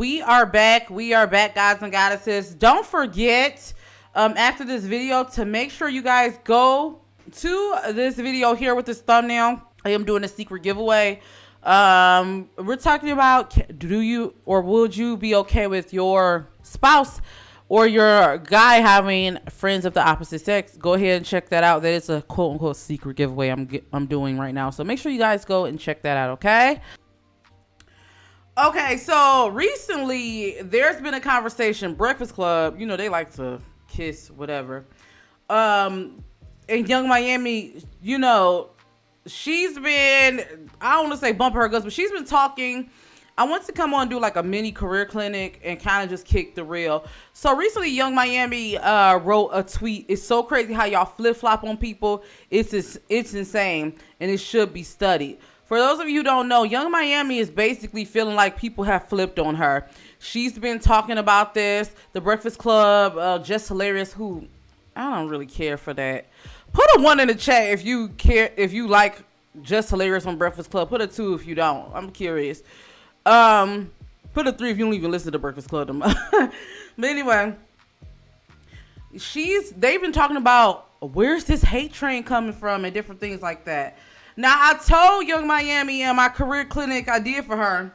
We are back. We are back, guys and goddesses. Don't forget, after this video, to make sure you guys go to this video here with this thumbnail. I am doing a secret giveaway. We're talking about, do you or would you be okay with your spouse or your guy having friends of the opposite sex? Go ahead and check that out. That is a quote unquote secret giveaway I'm doing right now. So make sure you guys go and check that out, okay? Okay, so recently there's been a conversation, Breakfast Club, you know, they like to kiss, whatever. In Young Miami, you know, she's been, I don't want to say bumping her guts, but she's been talking. I want to come on and do like a mini career clinic and kind of just kick the reel. So recently, Young Miami wrote a tweet. It's so crazy how y'all flip-flop on people. It's insane, and it should be studied. For those of you who don't know, Young Miami is basically feeling like people have flipped on her. She's been talking about this. The Breakfast Club, Just Hilarious, who I don't really care for that. Put a 1 in the chat if you care, if you like Just Hilarious on Breakfast Club. Put a 2 if you don't. I'm curious. Put a 3 if you don't even listen to Breakfast Club. But anyway, they've been talking about where's this hate train coming from and different things like that. Now, I told Young Miami in my career clinic I did for her,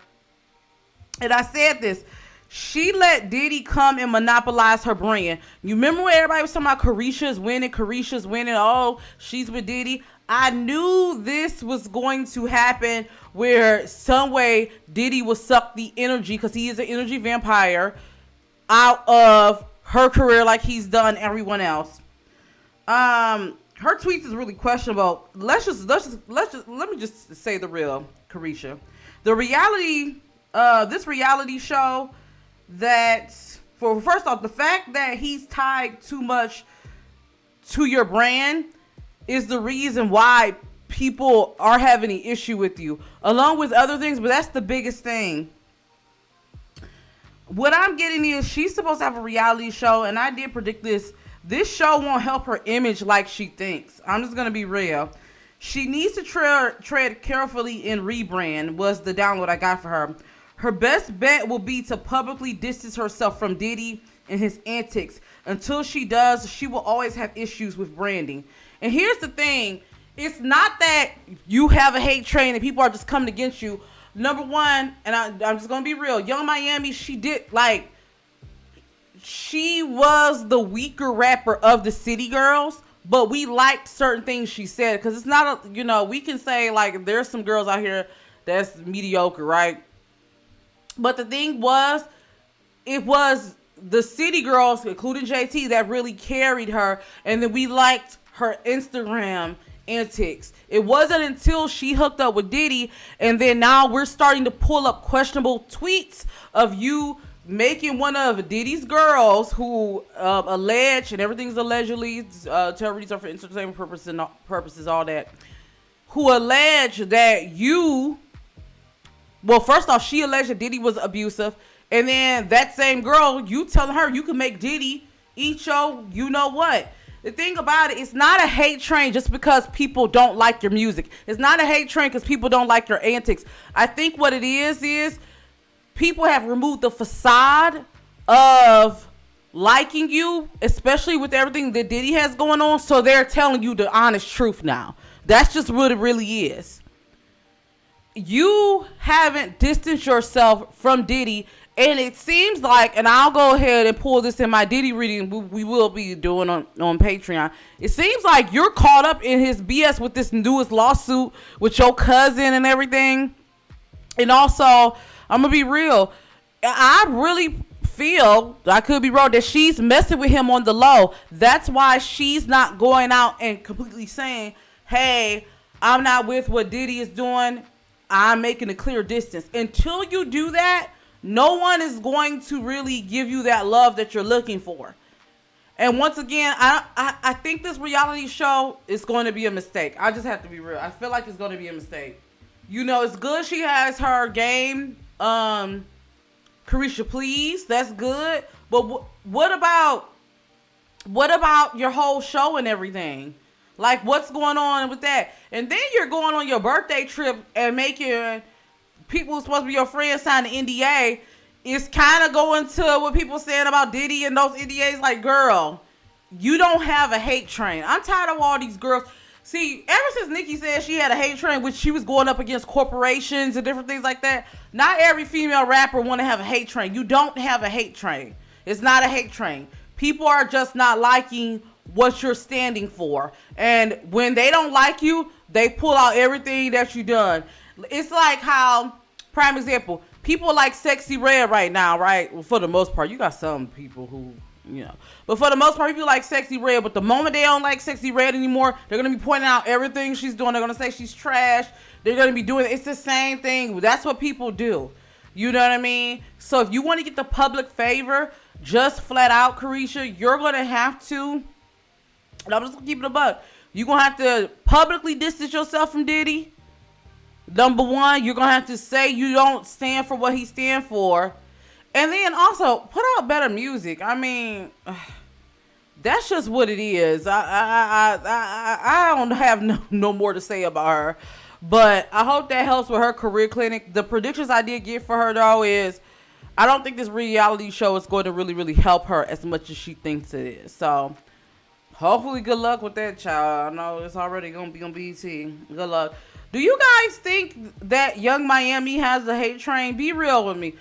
and I said this. She let Diddy come and monopolize her brand. You remember when everybody was talking about Carisha's winning, oh, she's with Diddy? I knew this was going to happen where some way Diddy will suck the energy, because he is an energy vampire, out of her career like he's done everyone else. Her tweets is really questionable. Let me just say the real, Carisha. The reality, this reality show that, first off, the fact that he's tied too much to your brand is the reason why people are having an issue with you, along with other things, but that's the biggest thing. What I'm getting is she's supposed to have a reality show, and I did predict this. This show won't help her image like she thinks. I'm just going to be real. She needs to tread carefully and rebrand, was the download I got for her. Her best bet will be to publicly distance herself from Diddy and his antics. Until she does, she will always have issues with branding. And here's the thing. It's not that you have a hate train and people are just coming against you. Number one, and I'm just going to be real. Young Miami, she was the weaker rapper of the City Girls, but we liked certain things she said, because it's not we can say like there's some girls out here that's mediocre, right? But the thing was, it was the City Girls, including JT, that really carried her, and then we liked her Instagram antics. It wasn't until she hooked up with Diddy, and then now we're starting to pull up questionable tweets of you making one of Diddy's girls who allege, and everything's allegedly, terrorists are for entertainment purposes, all that, who allege that you, well, first off, she alleged that Diddy was abusive, and then that same girl, you telling her you can make Diddy eat your, you know what. The thing about it, it's not a hate train just because people don't like your music. It's not a hate train because people don't like your antics. I think what it is people have removed the facade of liking you, especially with everything that Diddy has going on. So they're telling you the honest truth now. That's just what it really is. You haven't distanced yourself from Diddy. And it seems like, and I'll go ahead and pull this in my Diddy reading we will be doing on Patreon. It seems like you're caught up in his BS with this newest lawsuit with your cousin and everything. And also, I'm going to be real. I really feel, I could be wrong, that she's messing with him on the low. That's why she's not going out and completely saying, hey, I'm not with what Diddy is doing. I'm making a clear distance. Until you do that, no one is going to really give you that love that you're looking for. And once again, I think this reality show is going to be a mistake. I just have to be real. I feel like it's going to be a mistake. It's good she has her game. Carisha, please. That's good. But what about your whole show and everything? Like, what's going on with that? And then you're going on your birthday trip and making people who's supposed to be your friends sign the NDA, it's kind of going to what people saying about Diddy and those NDAs. Like, girl, you don't have a hate train. I'm tired of all these girls. See, ever since Nicki said she had a hate train, which she was going up against corporations and different things like that, not every female rapper want to have a hate train. You don't have a hate train. It's not a hate train. People are just not liking what you're standing for. And when they don't like you, they pull out everything that you done. It's like how, prime example, people like Sexy Red right now, right? Well, for the most part, you got some people who, you know. But for the most part, people like Sexy Red. But the moment they don't like Sexy Red anymore, they're going to be pointing out everything she's doing. They're going to say she's trash. They're going to be doing, it's the same thing. That's what people do. You know what I mean? So if you want to get the public favor, just flat out, Carisha, you're going to have to, and I'm just going to keep it a buck, you're going to have to publicly distance yourself from Diddy. Number one, you're going to have to say you don't stand for what he stands for. And then also, put out better music. I mean, that's just what it is. I don't have no more to say about her. But I hope that helps with her career clinic. The predictions I did get for her, though, is I don't think this reality show is going to really, really help her as much as she thinks it is. So, hopefully, good luck with that, child. I know it's already going to be on BET. Good luck. Do you guys think that Young Miami has a hate train? Be real with me.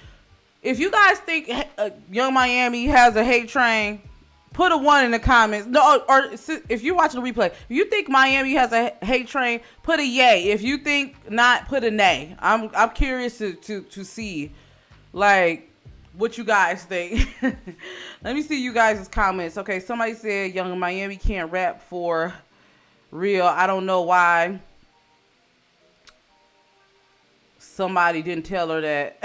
If you guys think Young Miami has a hate train, put a 1 in the comments. No, or if you're watching the replay, if you think Miami has a hate train, put a yay. If you think not, put a nay. I'm curious to see, like, what you guys think. Let me see you guys' comments. Okay, somebody said Young Miami can't rap for real. I don't know why somebody didn't tell her that.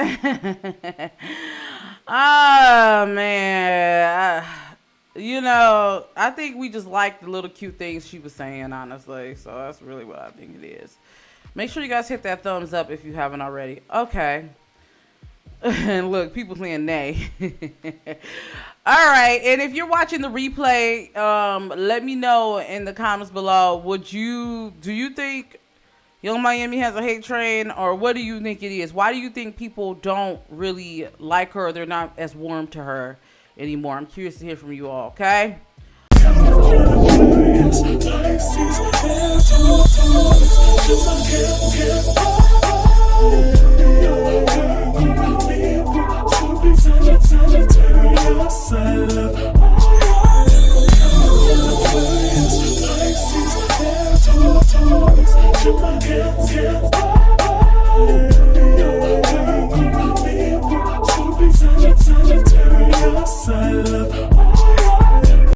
Ah, man. You know, I think we just like the little cute things she was saying, honestly. So that's really what I think it is. Make sure you guys hit that thumbs up if you haven't already. Okay. And look, people saying nay. All right. And if you're watching the replay, let me know in the comments below. Do you think Young Miami has a hate train, or what do you think it is? Why do you think people don't really like her? They're not as warm to her anymore. I'm curious to hear from you all, okay? Yeah.